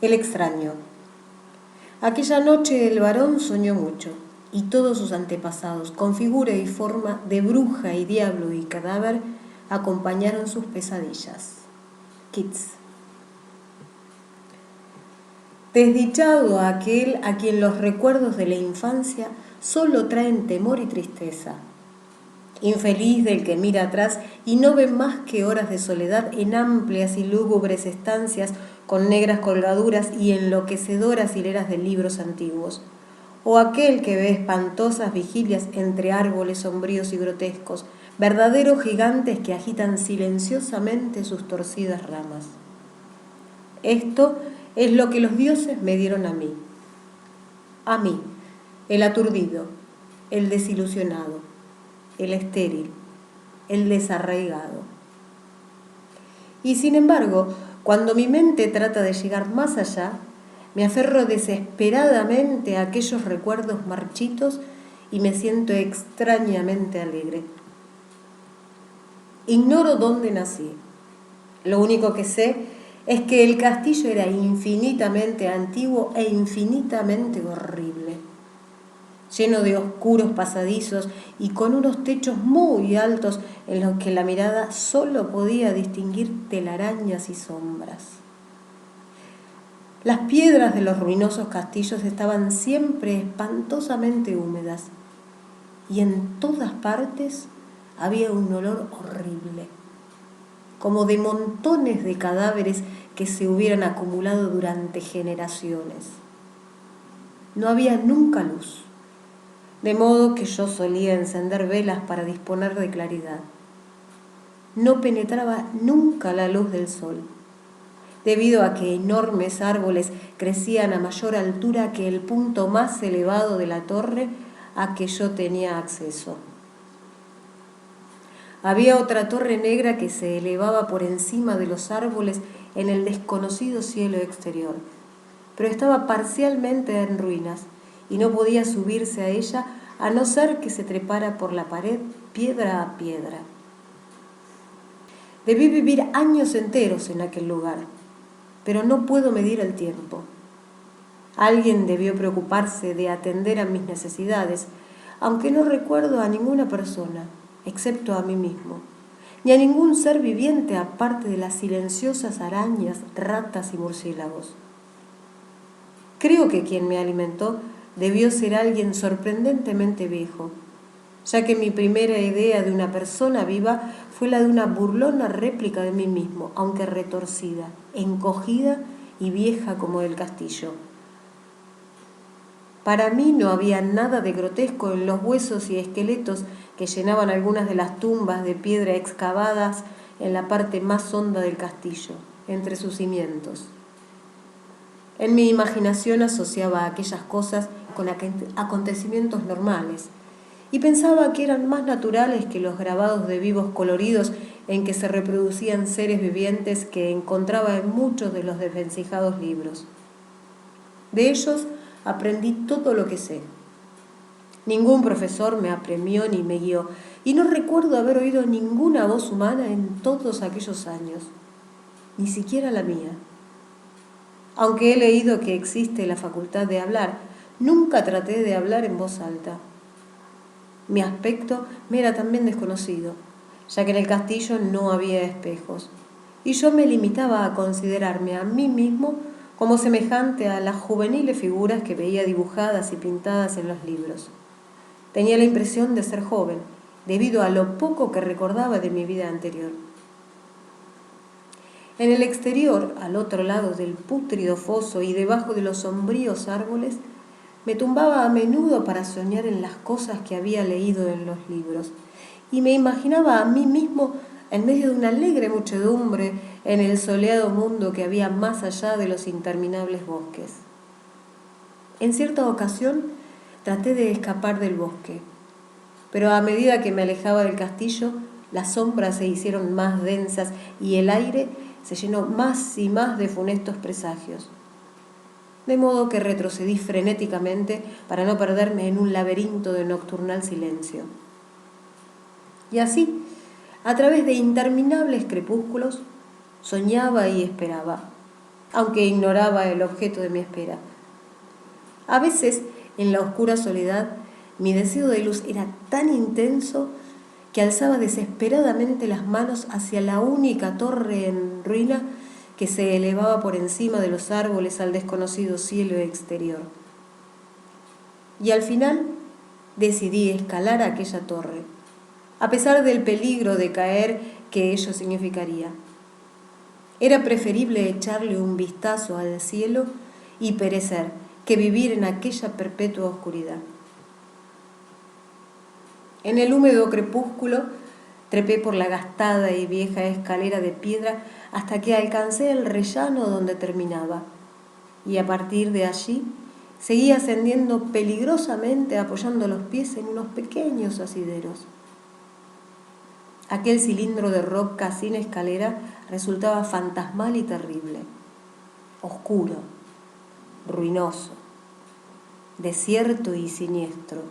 El extraño. Aquella noche el varón soñó mucho, y todos sus antepasados, con figura y forma de bruja y diablo y cadáver, acompañaron sus pesadillas. Keats. Desdichado aquel a quien los recuerdos de la infancia solo traen temor y tristeza. Infeliz del que mira atrás y no ve más que horas de soledad en amplias y lúgubres estancias con negras colgaduras y enloquecedoras hileras de libros antiguos. O aquel que ve espantosas vigilias entre árboles sombríos y grotescos, verdaderos gigantes que agitan silenciosamente sus torcidas ramas. Esto es lo que los dioses me dieron a mí, el aturdido, el desilusionado, el estéril, el desarraigado. Y sin embargo, cuando mi mente trata de llegar más allá, me aferro desesperadamente a aquellos recuerdos marchitos y me siento extrañamente alegre. Ignoro dónde nací. Lo único que sé es que el castillo era infinitamente antiguo e infinitamente horrible, lleno de oscuros pasadizos y con unos techos muy altos en los que la mirada solo podía distinguir telarañas y sombras. Las piedras de los ruinosos castillos estaban siempre espantosamente húmedas y en todas partes había un olor horrible, como de montones de cadáveres que se hubieran acumulado durante generaciones. No había nunca luz, de modo que yo solía encender velas para disponer de claridad. No penetraba nunca la luz del sol, debido a que enormes árboles crecían a mayor altura que el punto más elevado de la torre a que yo tenía acceso. Había otra torre negra que se elevaba por encima de los árboles en el desconocido cielo exterior, pero estaba parcialmente en ruinas y no podía subirse a ella a no ser que se trepara por la pared piedra a piedra. Debí vivir años enteros en aquel lugar, pero no puedo medir el tiempo. Alguien debió preocuparse de atender a mis necesidades, aunque no recuerdo a ninguna persona, excepto a mí mismo, ni a ningún ser viviente aparte de las silenciosas arañas, ratas y murciélagos. Creo que quien me alimentó debió ser alguien sorprendentemente viejo, ya que mi primera idea de una persona viva fue la de una burlona réplica de mí mismo, aunque retorcida, encogida y vieja como el castillo. Para mí no había nada de grotesco en los huesos y esqueletos que llenaban algunas de las tumbas de piedra excavadas en la parte más honda del castillo, entre sus cimientos. En mi imaginación asociaba aquellas cosas con acontecimientos normales y pensaba que eran más naturales que los grabados de vivos coloridos en que se reproducían seres vivientes que encontraba en muchos de los desvencijados libros. De ellos aprendí todo lo que sé. Ningún profesor me apremió ni me guió, y no recuerdo haber oído ninguna voz humana en todos aquellos años, ni siquiera la mía. Aunque he leído que existe la facultad de hablar, nunca traté de hablar en voz alta. Mi aspecto me era también desconocido, ya que en el castillo no había espejos, y yo me limitaba a considerarme a mí mismo como semejante a las juveniles figuras que veía dibujadas y pintadas en los libros. Tenía la impresión de ser joven, debido a lo poco que recordaba de mi vida anterior. En el exterior, al otro lado del pútrido foso y debajo de los sombríos árboles, me tumbaba a menudo para soñar en las cosas que había leído en los libros, y me imaginaba a mí mismo en medio de una alegre muchedumbre en el soleado mundo que había más allá de los interminables bosques. En cierta ocasión traté de escapar del bosque, pero a medida que me alejaba del castillo, las sombras se hicieron más densas y el aire se llenó más y más de funestos presagios. De modo que retrocedí frenéticamente para no perderme en un laberinto de nocturnal silencio. Y así, a través de interminables crepúsculos, soñaba y esperaba, aunque ignoraba el objeto de mi espera. A veces, en la oscura soledad, mi deseo de luz era tan intenso que alzaba desesperadamente las manos hacia la única torre en ruina que se elevaba por encima de los árboles al desconocido cielo exterior. Y al final decidí escalar aquella torre, a pesar del peligro de caer que ello significaría. Era preferible echarle un vistazo al cielo y perecer que vivir en aquella perpetua oscuridad. En el húmedo crepúsculo trepé por la gastada y vieja escalera de piedra hasta que alcancé el rellano donde terminaba, y a partir de allí seguí ascendiendo peligrosamente apoyando los pies en unos pequeños asideros. Aquel cilindro de roca sin escalera resultaba fantasmal y terrible, oscuro, ruinoso, desierto y siniestro,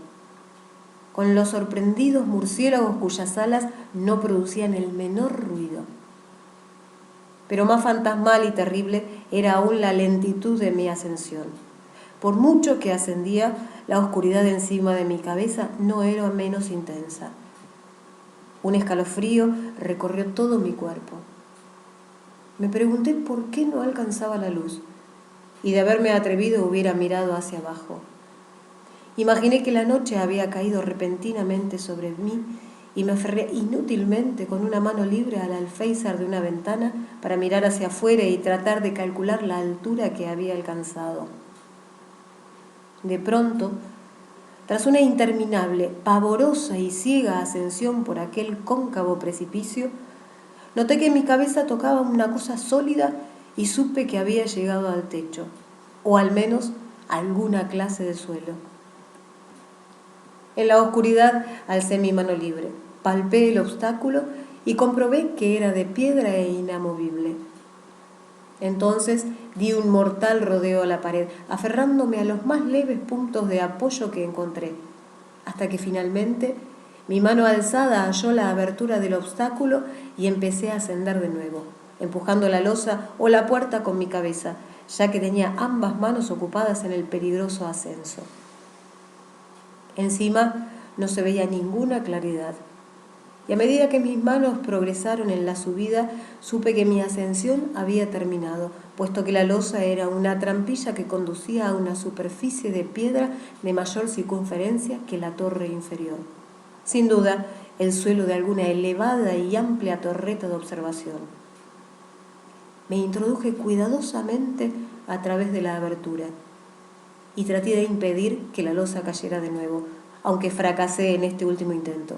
con los sorprendidos murciélagos cuyas alas no producían el menor ruido. Pero más fantasmal y terrible era aún la lentitud de mi ascensión. Por mucho que ascendía, la oscuridad encima de mi cabeza no era menos intensa. Un escalofrío recorrió todo mi cuerpo. Me pregunté por qué no alcanzaba la luz, y de haberme atrevido hubiera mirado hacia abajo. Imaginé que la noche había caído repentinamente sobre mí y me aferré inútilmente con una mano libre al alféizar de una ventana para mirar hacia afuera y tratar de calcular la altura que había alcanzado. De pronto, tras una interminable, pavorosa y ciega ascensión por aquel cóncavo precipicio, noté que mi cabeza tocaba una cosa sólida y supe que había llegado al techo, o al menos a alguna clase de suelo. En la oscuridad alcé mi mano libre, palpé el obstáculo y comprobé que era de piedra e inamovible. Entonces di un mortal rodeo a la pared, aferrándome a los más leves puntos de apoyo que encontré, hasta que finalmente mi mano alzada halló la abertura del obstáculo y empecé a ascender de nuevo, empujando la losa o la puerta con mi cabeza, ya que tenía ambas manos ocupadas en el peligroso ascenso. Encima no se veía ninguna claridad, y a medida que mis manos progresaron en la subida, supe que mi ascensión había terminado, puesto que la losa era una trampilla que conducía a una superficie de piedra de mayor circunferencia que la torre inferior. Sin duda, el suelo de alguna elevada y amplia torreta de observación. Me introduje cuidadosamente a través de la abertura y traté de impedir que la losa cayera de nuevo, aunque fracasé en este último intento.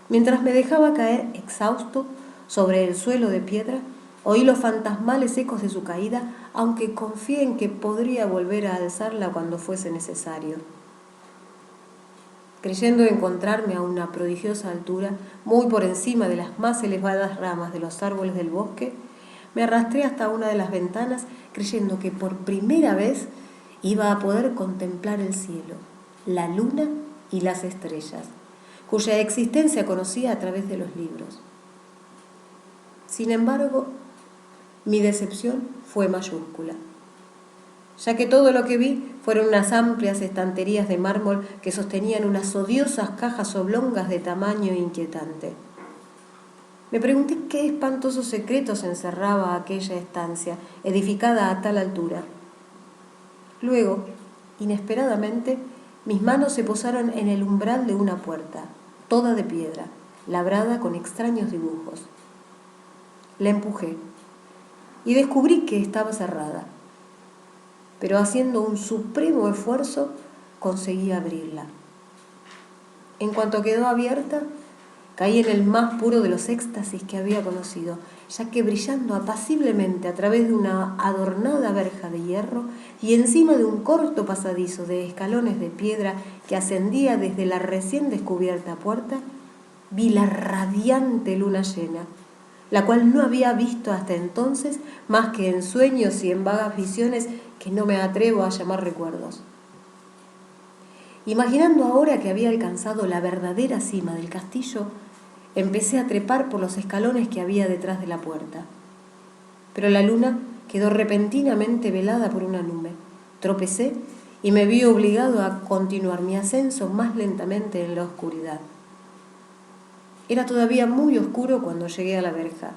Mientras me dejaba caer exhausto sobre el suelo de piedra, oí los fantasmales ecos de su caída, aunque confié en que podría volver a alzarla cuando fuese necesario. Creyendo encontrarme a una prodigiosa altura, muy por encima de las más elevadas ramas de los árboles del bosque, me arrastré hasta una de las ventanas, creyendo que por primera vez iba a poder contemplar el cielo, la luna y las estrellas, cuya existencia conocía a través de los libros. Sin embargo, mi decepción fue mayúscula, ya que todo lo que vi fueron unas amplias estanterías de mármol que sostenían unas odiosas cajas oblongas de tamaño inquietante. Me pregunté qué espantosos secretos encerraba aquella estancia, edificada a tal altura. Luego, inesperadamente, mis manos se posaron en el umbral de una puerta, toda de piedra, labrada con extraños dibujos. La empujé y descubrí que estaba cerrada, pero haciendo un supremo esfuerzo conseguí abrirla. En cuanto quedó abierta, caí en el más puro de los éxtasis que había conocido, ya que brillando apaciblemente a través de una adornada verja de hierro y encima de un corto pasadizo de escalones de piedra que ascendía desde la recién descubierta puerta, vi la radiante luna llena, la cual no había visto hasta entonces más que en sueños y en vagas visiones que no me atrevo a llamar recuerdos. Imaginando ahora que había alcanzado la verdadera cima del castillo, empecé a trepar por los escalones que había detrás de la puerta. Pero la luna, quedó repentinamente velada por una nube. Tropecé y me vi obligado a continuar mi ascenso más lentamente en la oscuridad. Era todavía muy oscuro cuando llegué a la verja,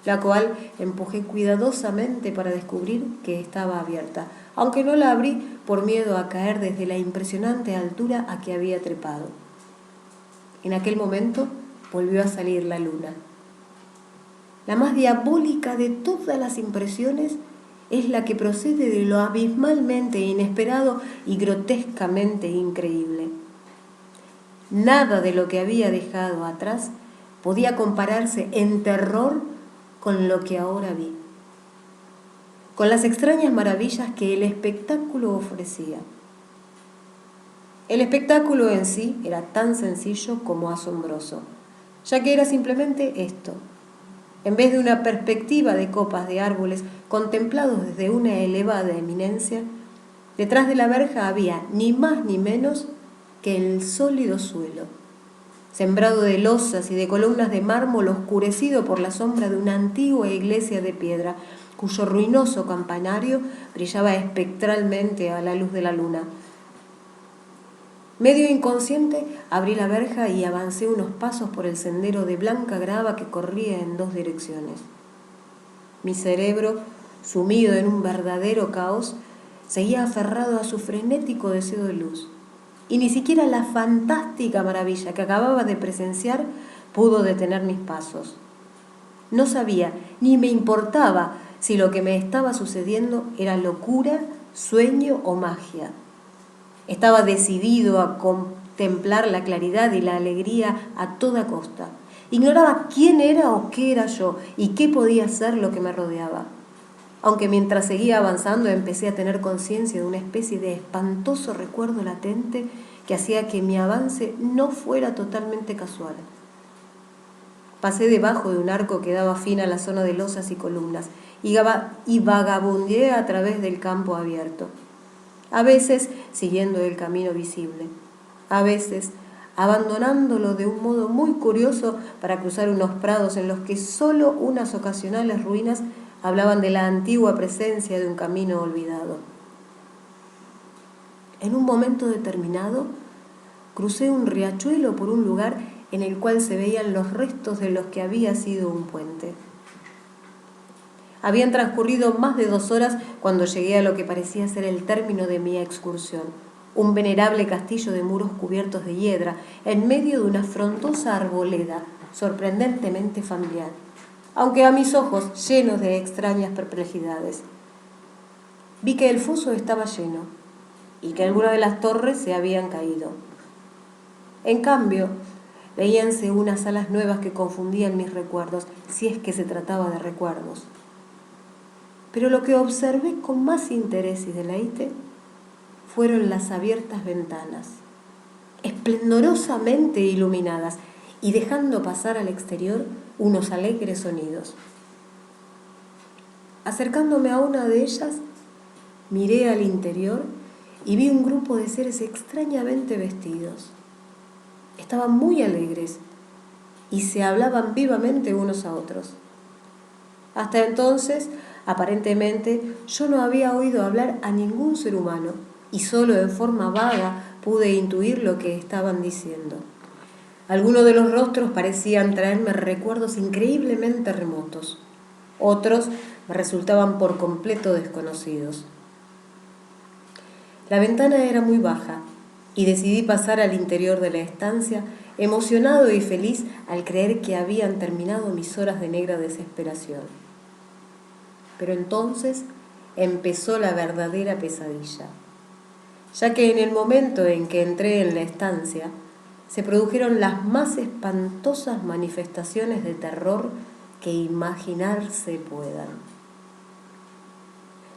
la cual empujé cuidadosamente para descubrir que estaba abierta, aunque no la abrí por miedo a caer desde la impresionante altura a que había trepado. En aquel momento volvió a salir la luna. La más diabólica de todas las impresiones es la que procede de lo abismalmente inesperado y grotescamente increíble. Nada de lo que había dejado atrás podía compararse en terror con lo que ahora vi, con las extrañas maravillas que el espectáculo ofrecía. El espectáculo en sí era tan sencillo como asombroso, ya que era simplemente esto. En vez de una perspectiva de copas de árboles contemplados desde una elevada eminencia, detrás de la verja había ni más ni menos que el sólido suelo, sembrado de losas y de columnas de mármol oscurecido por la sombra de una antigua iglesia de piedra, cuyo ruinoso campanario brillaba espectralmente a la luz de la luna. Medio inconsciente, abrí la verja y avancé unos pasos por el sendero de blanca grava que corría en dos direcciones. Mi cerebro, sumido en un verdadero caos, seguía aferrado a su frenético deseo de luz. Y ni siquiera la fantástica maravilla que acababa de presenciar pudo detener mis pasos. No sabía, ni me importaba si lo que me estaba sucediendo era locura, sueño o magia. Estaba decidido a contemplar la claridad y la alegría a toda costa. Ignoraba quién era o qué era yo y qué podía ser lo que me rodeaba. Aunque mientras seguía avanzando empecé a tener conciencia de una especie de espantoso recuerdo latente que hacía que mi avance no fuera totalmente casual. Pasé debajo de un arco que daba fin a la zona de losas y columnas y vagabundeé a través del campo abierto. A veces siguiendo el camino visible, a veces abandonándolo de un modo muy curioso para cruzar unos prados en los que solo unas ocasionales ruinas hablaban de la antigua presencia de un camino olvidado. En un momento determinado, crucé un riachuelo por un lugar en el cual se veían los restos de lo que había sido un puente. Habían transcurrido más de 2 horas cuando llegué a lo que parecía ser el término de mi excursión, un venerable castillo de muros cubiertos de hiedra, en medio de una frondosa arboleda, sorprendentemente familiar, aunque a mis ojos llenos de extrañas perplejidades. Vi que el foso estaba lleno y que algunas de las torres se habían caído. En cambio, veíanse unas alas nuevas que confundían mis recuerdos, si es que se trataba de recuerdos. Pero lo que observé con más interés y deleite fueron las abiertas ventanas, esplendorosamente iluminadas y dejando pasar al exterior unos alegres sonidos. Acercándome a una de ellas, miré al interior y vi un grupo de seres extrañamente vestidos. Estaban muy alegres y se hablaban vivamente unos a otros. Hasta entonces, aparentemente, yo no había oído hablar a ningún ser humano y solo en forma vaga pude intuir lo que estaban diciendo. Algunos de los rostros parecían traerme recuerdos increíblemente remotos. Otros me resultaban por completo desconocidos. La ventana era muy baja y decidí pasar al interior de la estancia, emocionado y feliz al creer que habían terminado mis horas de negra desesperación. Pero entonces empezó la verdadera pesadilla, ya que en el momento en que entré en la estancia se produjeron las más espantosas manifestaciones de terror que imaginarse puedan.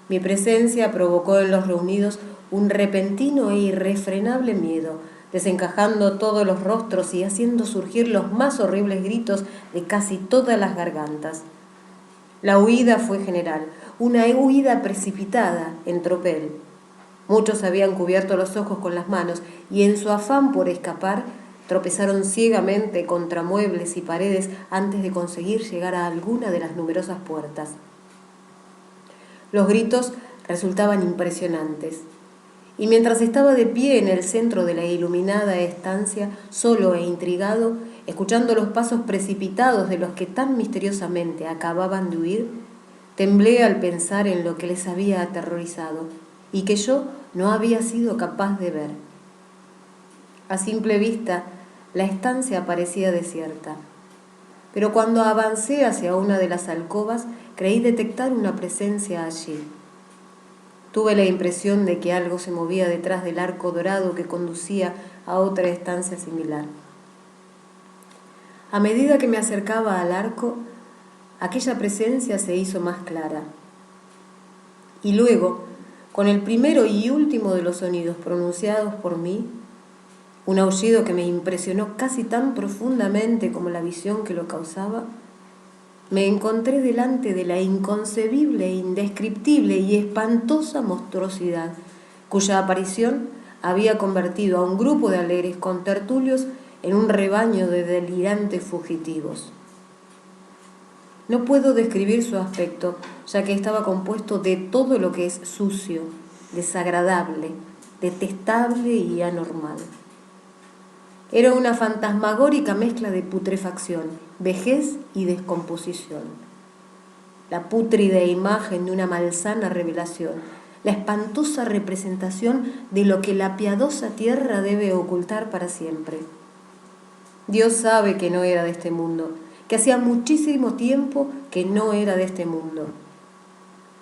Mi presencia provocó en los reunidos un repentino e irrefrenable miedo, desencajando todos los rostros y haciendo surgir los más horribles gritos de casi todas las gargantas. La huida fue general, una huida precipitada en tropel. Muchos habían cubierto los ojos con las manos y en su afán por escapar tropezaron ciegamente contra muebles y paredes antes de conseguir llegar a alguna de las numerosas puertas. Los gritos resultaban impresionantes. Y mientras estaba de pie en el centro de la iluminada estancia, solo e intrigado, escuchando los pasos precipitados de los que tan misteriosamente acababan de huir, temblé al pensar en lo que les había aterrorizado y que yo no había sido capaz de ver. A simple vista, la estancia parecía desierta, pero cuando avancé hacia una de las alcobas, creí detectar una presencia allí. Tuve la impresión de que algo se movía detrás del arco dorado que conducía a otra estancia similar. A medida que me acercaba al arco, aquella presencia se hizo más clara. Y luego, con el primero y último de los sonidos pronunciados por mí, un aullido que me impresionó casi tan profundamente como la visión que lo causaba, me encontré delante de la inconcebible, indescriptible y espantosa monstruosidad, cuya aparición había convertido a un grupo de alegres contertulios en un rebaño de delirantes fugitivos. No puedo describir su aspecto, ya que estaba compuesto de todo lo que es sucio, desagradable, detestable y anormal. Era una fantasmagórica mezcla de putrefacción, vejez y descomposición. La pútrida imagen de una malsana revelación, la espantosa representación de lo que la piadosa tierra debe ocultar para siempre. Dios sabe que no era de este mundo, que hacía muchísimo tiempo que no era de este mundo.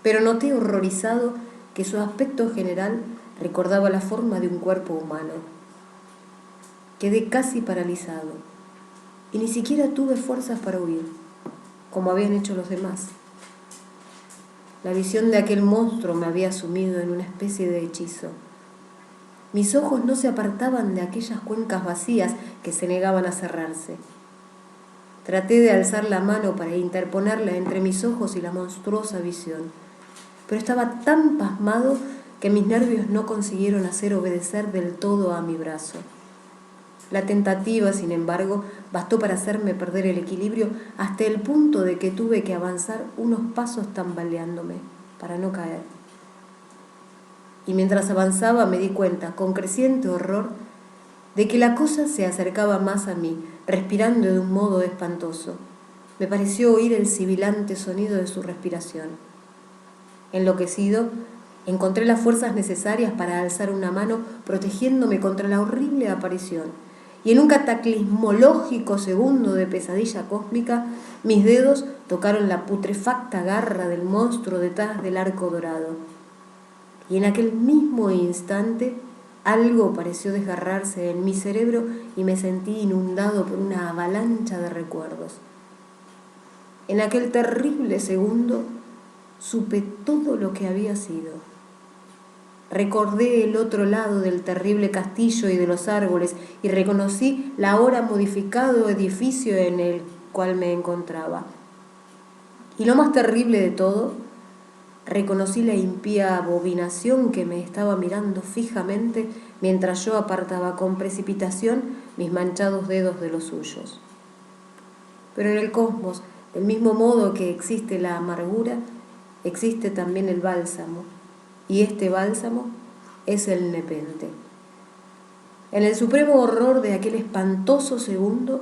Pero noté horrorizado que su aspecto general recordaba la forma de un cuerpo humano. Quedé casi paralizado y ni siquiera tuve fuerzas para huir, como habían hecho los demás. La visión de aquel monstruo me había sumido en una especie de hechizo. Mis ojos no se apartaban de aquellas cuencas vacías que se negaban a cerrarse. Traté de alzar la mano para interponerla entre mis ojos y la monstruosa visión, pero estaba tan pasmado que mis nervios no consiguieron hacer obedecer del todo a mi brazo. La tentativa, sin embargo, bastó para hacerme perder el equilibrio hasta el punto de que tuve que avanzar unos pasos tambaleándome para no caer. Y mientras avanzaba me di cuenta, con creciente horror, de que la cosa se acercaba más a mí, respirando de un modo espantoso. Me pareció oír el sibilante sonido de su respiración. Enloquecido, encontré las fuerzas necesarias para alzar una mano protegiéndome contra la horrible aparición. Y en un cataclismológico segundo de pesadilla cósmica, mis dedos tocaron la putrefacta garra del monstruo detrás del arco dorado. Y en aquel mismo instante, algo pareció desgarrarse en mi cerebro y me sentí inundado por una avalancha de recuerdos. En aquel terrible segundo, supe todo lo que había sido. Recordé el otro lado del terrible castillo y de los árboles y reconocí la ahora modificado edificio en el cual me encontraba. Y lo más terrible de todo, reconocí la impía abominación que me estaba mirando fijamente mientras yo apartaba con precipitación mis manchados dedos de los suyos. Pero en el cosmos, del mismo modo que existe la amargura, existe también el bálsamo. Y este bálsamo es el nepente. En el supremo horror de aquel espantoso segundo,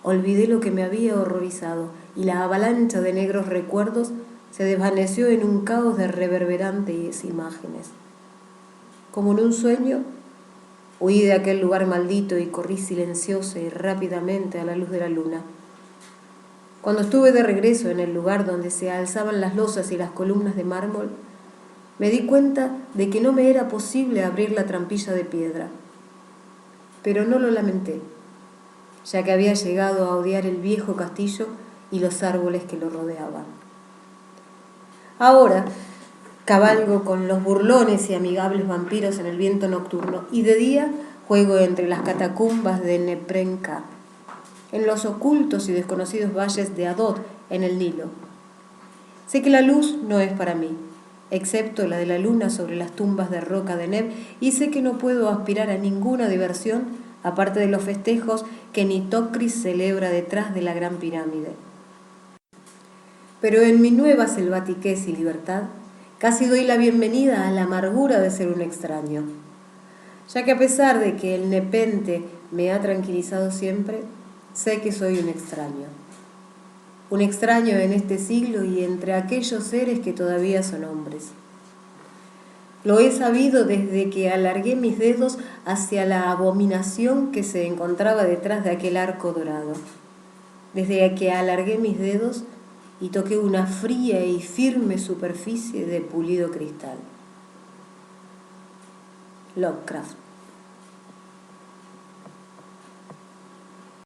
olvidé lo que me había horrorizado y la avalancha de negros recuerdos se desvaneció en un caos de reverberantes imágenes. Como en un sueño, huí de aquel lugar maldito y corrí silenciosa y rápidamente a la luz de la luna. Cuando estuve de regreso en el lugar donde se alzaban las losas y las columnas de mármol, me di cuenta de que no me era posible abrir la trampilla de piedra. Pero no lo lamenté, ya que había llegado a odiar el viejo castillo y los árboles que lo rodeaban. Ahora cabalgo con los burlones y amigables vampiros en el viento nocturno y de día juego entre las catacumbas de Neprenka, en los ocultos y desconocidos valles de Adot en el Nilo. Sé que la luz no es para mí, excepto la de la luna sobre las tumbas de roca de Neb, y sé que no puedo aspirar a ninguna diversión aparte de los festejos que Nitocris celebra detrás de la gran pirámide. Pero en mi nueva selvatiquez y libertad, Casi doy la bienvenida a la amargura de ser un extraño, ya que a pesar de que el nepente me ha tranquilizado siempre, sé que soy un extraño en este siglo y entre aquellos seres que todavía son hombres. Lo he sabido desde que alargué mis dedos hacia la abominación que se encontraba detrás de aquel arco dorado, desde que alargué mis dedos y toqué una fría y firme superficie de pulido cristal. Lovecraft.